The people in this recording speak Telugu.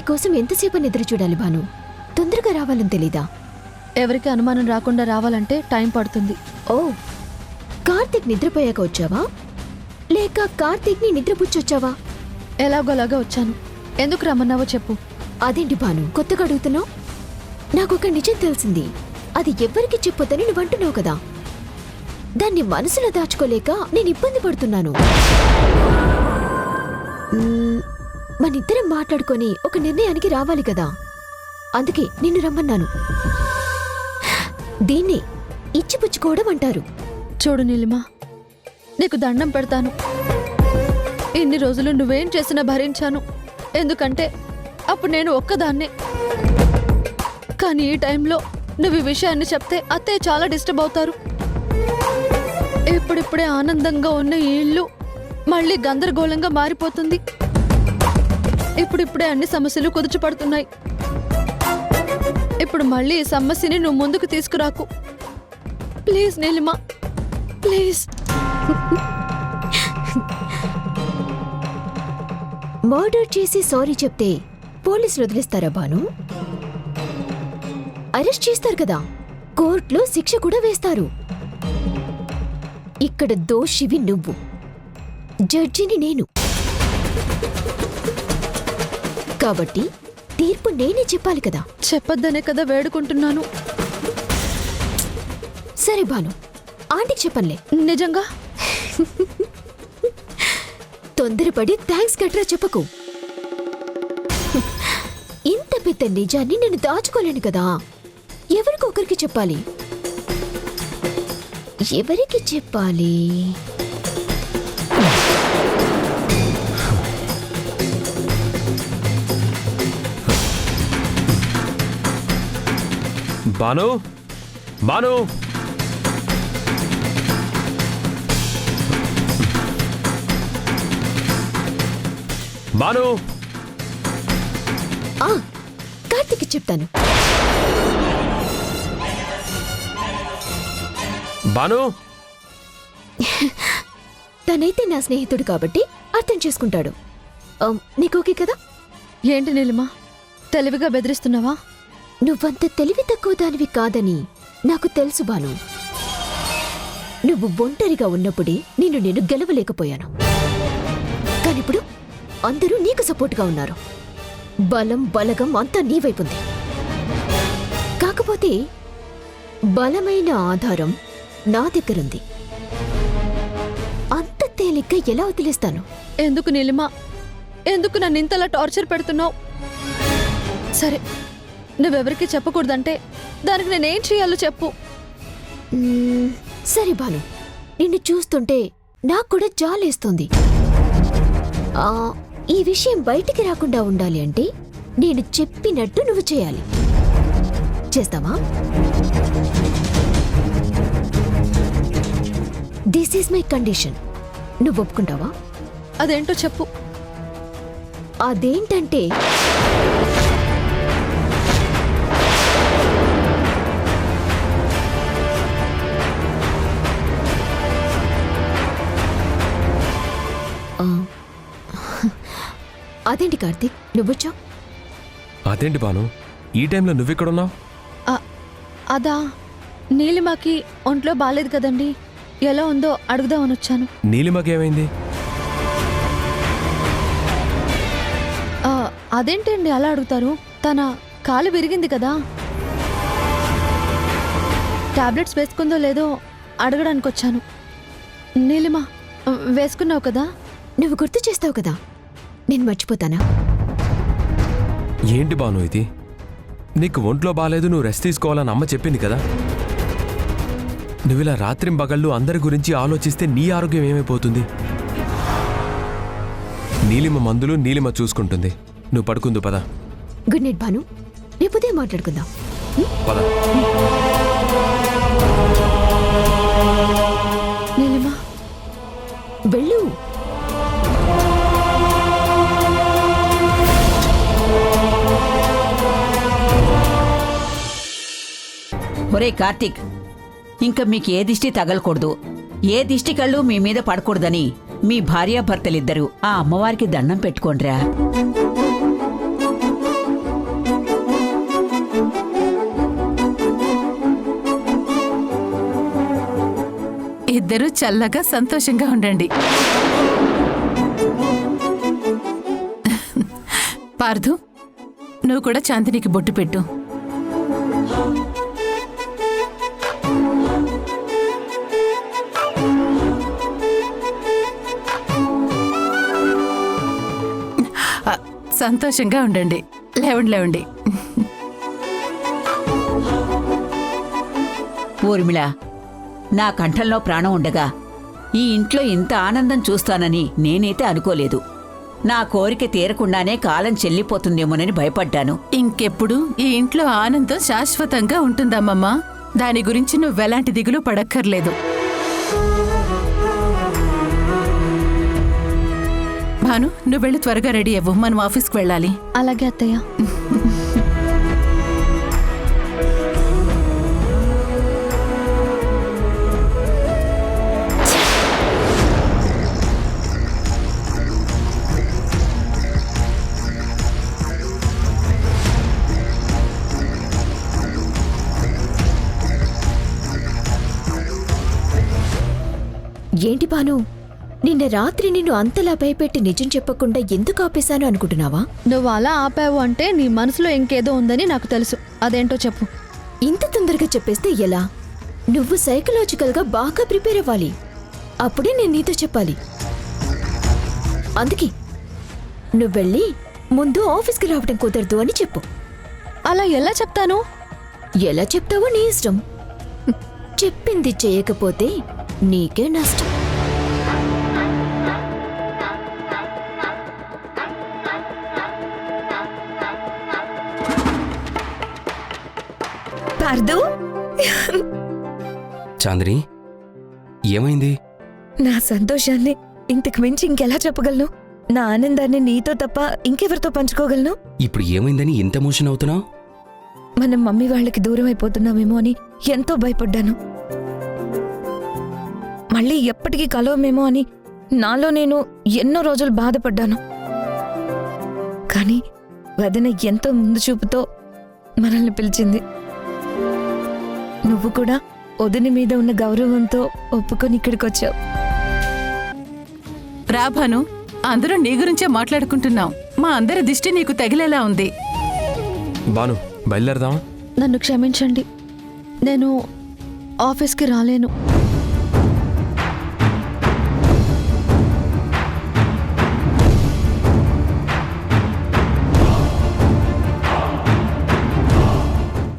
నీకోసం ఎంతసేపు నిద్ర చూడాలి భాను? తొందరగా రావాలని తెలీదా? ఎవరికి అనుమానం రాకుండా రావాలంటే టైం పడుతుంది. ఓ, కార్తీక్ నిద్రపోయాక వచ్చావా లేక కార్తీక్ని నిద్రపుచ్చొచ్చావా? ఎలాగోలాగా వచ్చాను. ఎందుకు రమ్మన్నావో చెప్పు. అదేంటి భాను కొత్తగా అడుగుతున్నావు? నాకొక నిజం తెలిసింది. అది ఎవ్వరికి చెప్పొద్దని నువ్వు అంటున్నావు కదా. దాన్ని మనసులో దాచుకోలేక నేను ఇబ్బంది పడుతున్నాను. మనిద్దరం మాట్లాడుకొని ఒక నిర్ణయానికి రావాలి కదా. అందుకే నిన్ను రమ్మన్నాను. దీన్నే ఇచ్చిపుచ్చుకోవడం అంటారు. చూడు నీలిమా, నీకు దండం పెడతాను. ఇన్ని రోజులు నువ్వేం చేసినా భరించాను. ఎందుకంటే అప్పుడు నేను ఒక్కదాన్నే. కానీ ఈ టైంలో నువ్వు ఈ విషయాన్ని చెప్తే అత్తయ్య చాలా డిస్టర్బ్ అవుతారు. ఇప్పుడిప్పుడే ఆనందంగా ఉన్న ఈ ఇల్లు మళ్ళీ గందరగోళంగా మారిపోతుంది. ఇప్పుడిప్పుడే అన్ని సమస్యలు కుదుర్చపడుతున్నాయి. ఇప్పుడు మళ్ళీ ఈ సమస్యని నువ్వు ముందుకు తీసుకురాకు ప్లీజ్ నీలిమా, ప్లీజ్. మర్డర్ చేసి సారీ చెప్తే పోలీసులు వదిలేస్తారా భాను? అరెస్ట్ చేస్తారు కదా, కోర్టులో శిక్ష కూడా వేస్తారు. ఇక్కడ దోషివి నువ్వు, జడ్జిని నేను. కాబట్టి తీర్పు నేనే చెప్పాలి కదా. చెప్పొద్దనే కదా వేడుకుంటున్నాను. సరే భాను, ఆంటీకి చెప్పనులే. నిజంగా? తొందరపడి థ్యాంక్స్ గట్రా చెప్పకు. ఇంత పెద్ద నిజాన్ని నేను దాచుకోలేను కదా. ఎవరికొకరికి చెప్పాలి. ఎవరికి చెప్పాలి? బాను, బాను, బాను. కార్తీక్ చెప్తాను. బాను, తనైతే నా స్నేహితుడు కాబట్టి అర్థం చేసుకుంటాడు. నీకోకే కదా? ఏంటి నీలిమా, తెలివిగా బెదిరిస్తున్నావా? నువ్వంత తెలివి తక్కువ దానివి కాదని నాకు తెలుసు భాను. నువ్వు ఒంటరిగా ఉన్నప్పుడే నేను గెలవలేకపోయాను. కానిప్పుడు అందరూ నీకు సపోర్ట్గా ఉన్నారు. బలం బలగం అంతా నీ వైపుంది. కాకపోతే బలమైన ఆధారం నా దగ్గరుంది. అంత తేలిగ్గా ఎలా వదిలేస్తాను? ఎందుకు నీలిమా, ఎందుకు నన్ను ఇంతలా టార్చర్ పెడుతున్నావు? సరే, నువ్వెవరికి చెప్పకూడదంటే దానికి నేనేం చేయాలో చెప్పు. సరే భాను, నిన్ను చూస్తుంటే నాకు కూడా జాలేస్తుంది. ఈ విషయం బయటికి రాకుండా ఉండాలి అంటే నేను చెప్పినట్టు నువ్వు చేయాలి. చేస్తావా? This is my condition. నువ్వు ఒప్పుకుంటావా? అదేంటో చెప్పు. అదేంటంటే అదేంటి కార్తీక్, నువ్వొచ్చావు? అదేంటి బాను, ఈ టైంలో నువ్వెక్కడున్నావు? అదా, నీలిమాకి ఒంట్లో బాలేదు కదండి, ఎలా ఉందో అడుగుదామని వచ్చాను. నీలిమకేమైంది? అదేంటండి అలా అడుగుతారు? తన కాలు విరిగింది కదా, టాబ్లెట్స్ వేసుకుందో లేదో అడగడానికి వచ్చాను. నీలిమా, వేసుకున్నావు కదా? నువ్వు గుర్తు చేస్తావు కదా, నేను మర్చిపోతానా? ఏంటి బాను ఇది? నీకు ఒంట్లో బాలేదు, నువ్వు రెస్ట్ తీసుకోవాలని అమ్మ చెప్పింది కదా. నువ్విలా రాత్రింబగళ్ళు అందరి గురించి ఆలోచిస్తే నీ ఆరోగ్యం ఏమైపోతుంది? నీలిమ మందులు నీలిమ చూసుకుంటుంది. నువ్వు పడుకుందు పద. గుడ్ నైట్ భాను, రేపుదే మాట్లాడుకుందాం. పద. నీలిమా, వెళ్ళు. ఒరే కార్తీక్, ఇంకా మీకు ఏ దిష్టి తగలకూడదు, ఏ దిష్టి కళ్ళు మీ మీద పడకూడదని మీ భార్యాభర్తలిద్దరూ ఆ అమ్మవారికి దండం పెట్టుకోండ్రా. ఇద్దరూ చల్లగా సంతోషంగా ఉండండి. పార్థు, నువ్వు కూడా చాందినికి బొట్టు పెట్టు. సంతోషంగా ఉండండి. లేవండి లేవండి. ఊర్మిళ, నా కంఠంలో ప్రాణం ఉండగా ఈ ఇంట్లో ఇంత ఆనందం చూస్తానని నేనైతే అనుకోలేదు. నా కోరిక తీరకుండానే కాలం చెల్లిపోతుందేమోనని భయపడ్డాను. ఇంకెప్పుడు ఈ ఇంట్లో ఆనందం శాశ్వతంగా ఉంటుందమ్మమ్మా. దాని గురించి నువ్వెలాంటి దిగులు పడక్కర్లేదు. భాను, నువ్వు వెళ్ళి త్వరగా రెడీ అవ్వు, మనం ఆఫీస్కి వెళ్ళాలి. అలాగే అత్తయ్య. ఏంటి బాను, నిన్న రాత్రి నిన్ను అంతలా భయపెట్టి నిజం చెప్పకుండా ఎందుకు ఆపేశాను అనుకుంటున్నావా? నువ్వు అలా ఆపావు అంటే నీ మనసులో ఇంకేదో ఉందని నాకు తెలుసు. అదేంటో చెప్పు. ఇంత తొందరగా చెప్పేస్తే ఎలా? నువ్వు సైకలాజికల్గా బాగా ప్రిపేర్ అవ్వాలి. అప్పుడే నేను నీతో చెప్పాలి. అందుకే నువ్వెళ్ళి ముందు ఆఫీస్కి రావడం కుదరదు అని చెప్పు. అలా ఎలా చెప్తాను? ఎలా చెప్తావో నీ ఇష్టం. చెప్పింది చేయకపోతే నీకే నష్టం. పార్దు, చాందిని, ఏమైంది? నా సంతోషాన్ని ఇంతకు మించి ఇంకెలా చెప్పగలను? నా ఆనందాన్ని నీతో తప్ప ఇంకెవరితో పంచుకోగలను? ఇప్పుడు ఏమైందని ఇంత ఎమోషన్ అవుతున్నావు? మనం మమ్మీ వాళ్ళకి దూరం అయిపోతున్నామేమో అని ఎంతో భయపడ్డాను. మళ్ళీ ఎప్పటికీ కలవమేమో అని నాలో నేను ఎన్నో రోజులు బాధపడ్డాను. కానీ వదిన ఎంతో ముందు చూపుతో మనల్ని పిలిచింది. నువ్వు కూడా వదిన మీద ఉన్న గౌరవంతో ఒప్పుకొని ఇక్కడికి వచ్చావు. రాభాను, అందరూ నీ గురించే మాట్లాడుకుంటున్నాం. మా అందరి దిష్టి నీకు తగిలేలా ఉంది. బాను, బయలుదేరదామా? నన్ను క్షమించండి, నేను ఆఫీస్కి రాలేను.